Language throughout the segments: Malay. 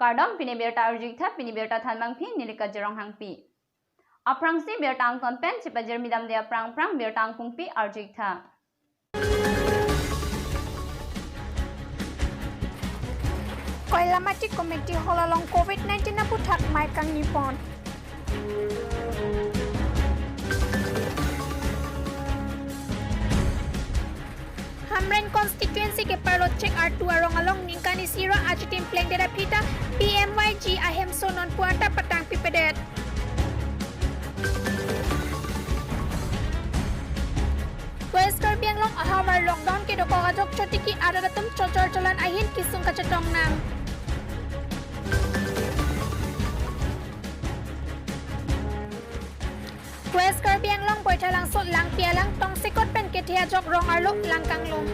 Kardom pini berta arjikta pini berta thanmang phi nilika jerong hangpi. Aprangsi berta angton pen cipajer midam dia prang berta angkung pi arjikta. Koilamati Committee holalong COVID-19 na puthak mai kang nipon. Hamren constituency ke parlot check R2 arong along ningkani sira ajitim pleng dera pita PMYG ahem sonon puanta patang pipedet. West Karbi Anglong ahawar lockdown ke doko ajok chotiki adadatum chocor jalan ahin kisung kacetong nang. West Karbi Anglong boita langsot lang pialang tong sikot pen ketia jok rong arlo langkang long.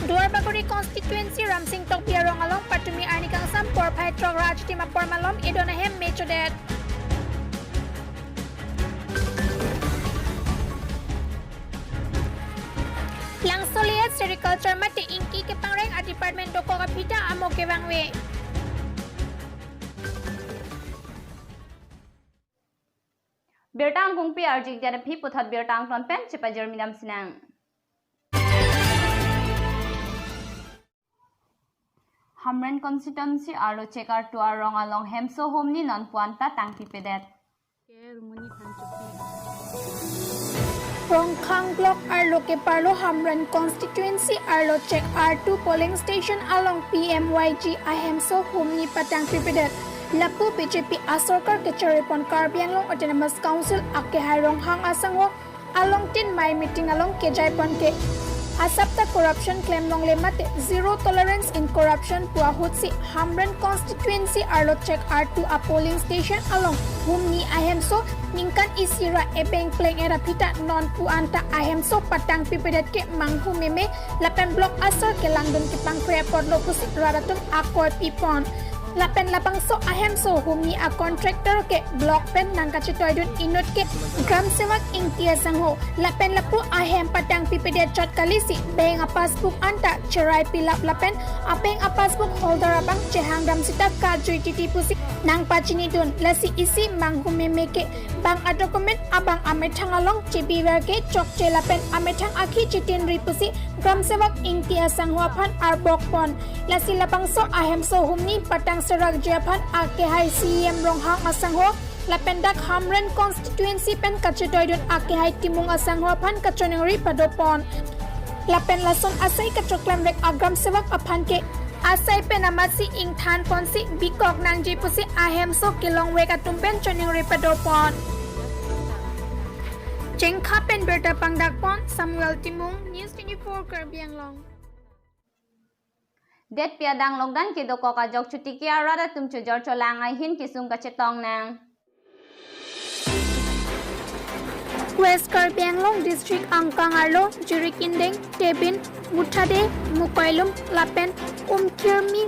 Duar Baguri constituency Ramsing tok biarong along patumi anikang sampor paitrog raj tima pormalom idonahem mechodet. Langsoliat sericulture mati ingki ke pangreng a department doko kapita amo ke bangwe. Bertang kung pi arjik dia phi puthat bertang ton pen cipajer midam sinang. Hamren constituency aro chekar to arong along hemso homni non puanta tangpi pedet. Rongkhang block Arlo ke Parlo Hamran constituency Arlo check R2 polling station along PMYG Ahemso Humni Patang Pipedet. Lapu BJP Asorkar ke Cheripon Karbi Anglong Autonomous Council ake hai Ronghang Asangho along tin my meeting along ke Jaipon ke Asapta corruption claim long lemate zero tolerance in corruption puahutsi Hamran constituency Arlo check R2 a polling station along Humni Ahemso ningkan isira ebeng pleng era pita non puanta Ahemso patang pipedet ke manghu meme lapen blok asar ke langdon ke pangkrea podlo pusik raratun akor pipon lapen lapang so Ahemso Humni a contractor ke blok pen nangka chitoidun inut ke gram sewak ingtia sangho lapen lapu Ahem patang pipedet chot kalisi beng a passbook anta cerai pilap lapen apeng a passbook holder abang cehang gram sita kajui titi pusik nang pachini dun lasi isi manghu meme ke bang a dokumen abang amethang along cibiwer ke chok chelapen amethang akhi chitin ripusi gram sewak ingtia sangho phan arbok pon lasi lapang so Ahemso Humni patang serak japan ake hai CM Ronghang Asangho lapendak Hamren constituency pen kachetoidun ake hai timung Asangho phan kachonengri padopon lapen lason asai kachoklem rek agram sewak aphan ke asai penamasi ingthan ponsi bikok nang jipusi Ahemso kilong wek atumpen chonengri padopon jengkha pen berta pangdak pon Samuel Timung News 24 Karbi Anglong. Det piadang longdan ki doko ka jok chuti ki arada tum chujor cholangai hin kisung ka chetong nang. West Karbi Anglong District Angkang Arlo, Jirikindeng, Tebin, Muthade, Mukoilum, Lapen, Kirmi,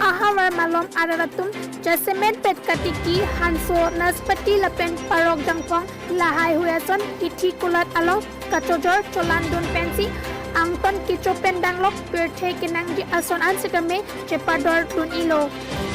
Ahawar Malom Araratum, Jasemet Petkatiki, Hanso, Naspati, Lapen, Parok Dangpong, Lahai Huyason, Titi Kulat Along, Kachojor, Cholandun Pensi, Angton Kicho Pendanglok, Birte Kinangji Ason Ansikame, Chepador Tun Ilo.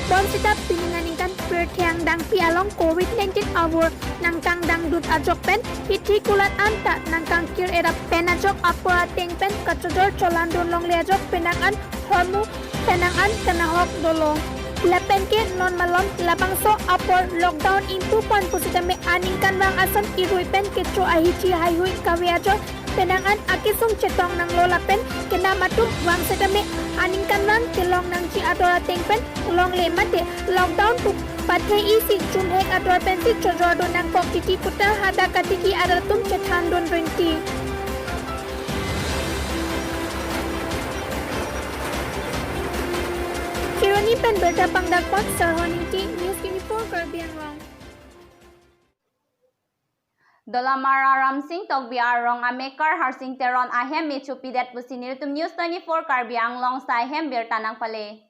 Bon sita pininganingkan Birte ang dang pialong COVID-19 awur nangkang dang dut ajok pen, Titi Kulat Anta nangkang kir era penajok apura ting pen, Kachojor Cholandun Long Leajok Penangan, Hormu, Penangan Kanahok Dolong. Lapen ke non malom labangso apor lockdown into pon pusitame aningkan bang asan irui pen kecho ahichi haihui kawiajo penangan akisung cetong nang lolapen kena matu wang setame aningkan bang kelong nang ci adora tengpen long le mate lockdown tu pathe isi chumhek adora pensi chojor don nang kok titi puta hada katiki adatum cethan don renti. Kironi pen berta pangdakpot Sarhoninti News 24 Karbi Anglong. Dolamara Ramsing tok biarong amekar harsing teron ahem me chupi dat pusinir tum News 24 Karbi Anglong sa ahem bertanang pale.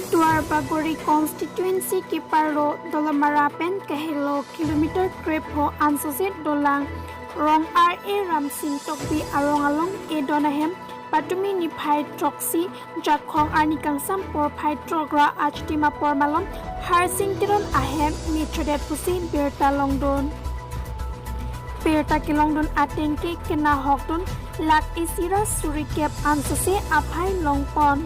Duar Baguri constituency ki parlo Dolamara pen kahilo kilometer trip ho ansosit dolang rong RA Ramsing Tokbi Arong Along E Donahem Patumi ni Pai Troxy Jakong Arnikang Sampor Pai Trogra Achtima Pormalom Harsing Tiron Ahem Mitrodet Pusi Birta Longdon Birta Kilongdon Atenke Kena Hokdon Lak Isira Surikep Ansase Apai Longpon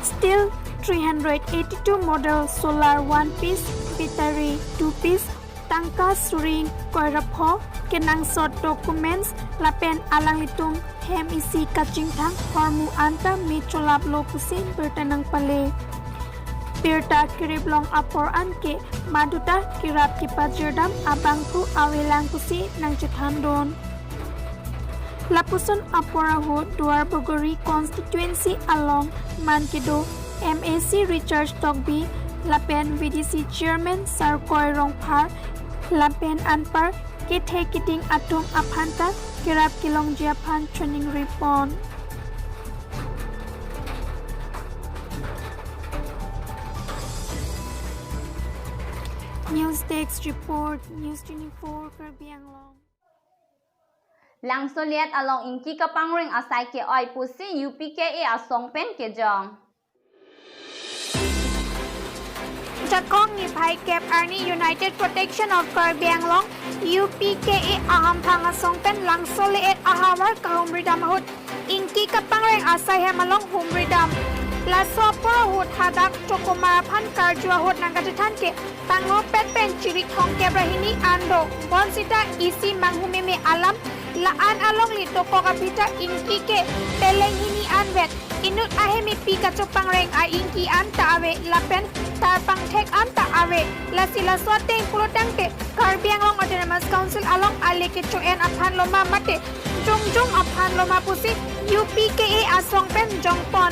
Still 382 model solar 1-piece battery 2-piece tangka suring koirapho kenang sot documents lapen alang litung hem isi kaching thang hormu anta micholap lo pusin bertanang pale Birta kiriblong apor anke maduta kirap kipajirdam abangku awilang pusi nang jithandon Lapuson Aporaho Duar Bogori constituency along Mankido MAC Richard Togbi Lapen VDC Chairman Sarkoy Rongpar Lapen Anpar Kithe Kiting Atung Aphanta Kirap Kilong Japan Training Repon News Desk Report News 24 Karbi Anglong Lang soliat along inki kapangring asai ke oi pusi UPKA asong pen ke jong. Jakong ni Pai Cap Army United Protection of Karbi Anglong UPKA aham thang asong pen lang soliat ahawar kahumridam hut inki kapangring asai hemalong humridam. Laso pura hut hadak chokomarapan karjua hut nangkatitan ke tango pen cirik hong kebrahini ando bonsita isi manghumeme alam laan along lito ko kapita inki ke teleng ini anwet inut ahemi pika chopangreng a inki anta awe lapen tarpang thek anta awe lasila swateng pulotang te Karbi Anglong Autonomous Council along aleke choen aphan loma mate jong aphan loma pusi UPKA asong pen jongpon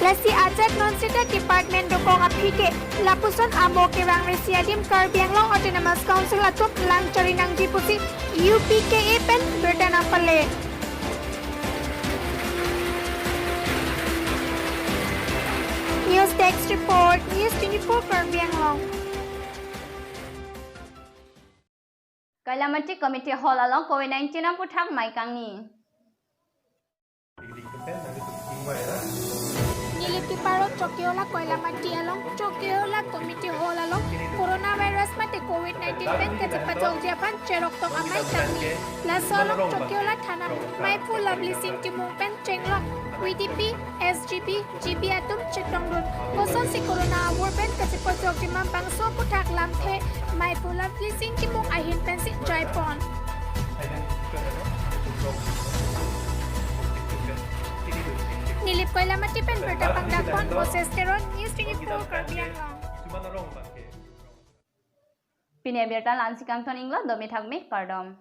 Lasi ajat non-sita department dokong apike lapuson amo kirang resiadim Karbi Anglong Autonomous Council atup lang carinang jipusi UPKA pen bertanang pale. News Desk Report News 24 Karbi Anglong Kailamati Committee Hall along COVID-19 ang putak may kang ni. Niliti paro Chokiola Koilamati along Chokiola Committee Hall along Coronavirus mate COVID-19 pen kajipatong Japan cherok tong amay kami la solong Chokiola thana mai fu lovely sing timung pen chenglong VDP SGB GB atum chitongdun koson si Corona war pen kajipatong jimam bangso putak lamthe mai fu lovely sing timung ahin pen si jaipon Nilip Koilamati pen berta pangdakon Moses Teron News 24 Karbi Anglong Pinebirtan lansikang ton inglo domi thakme kardom.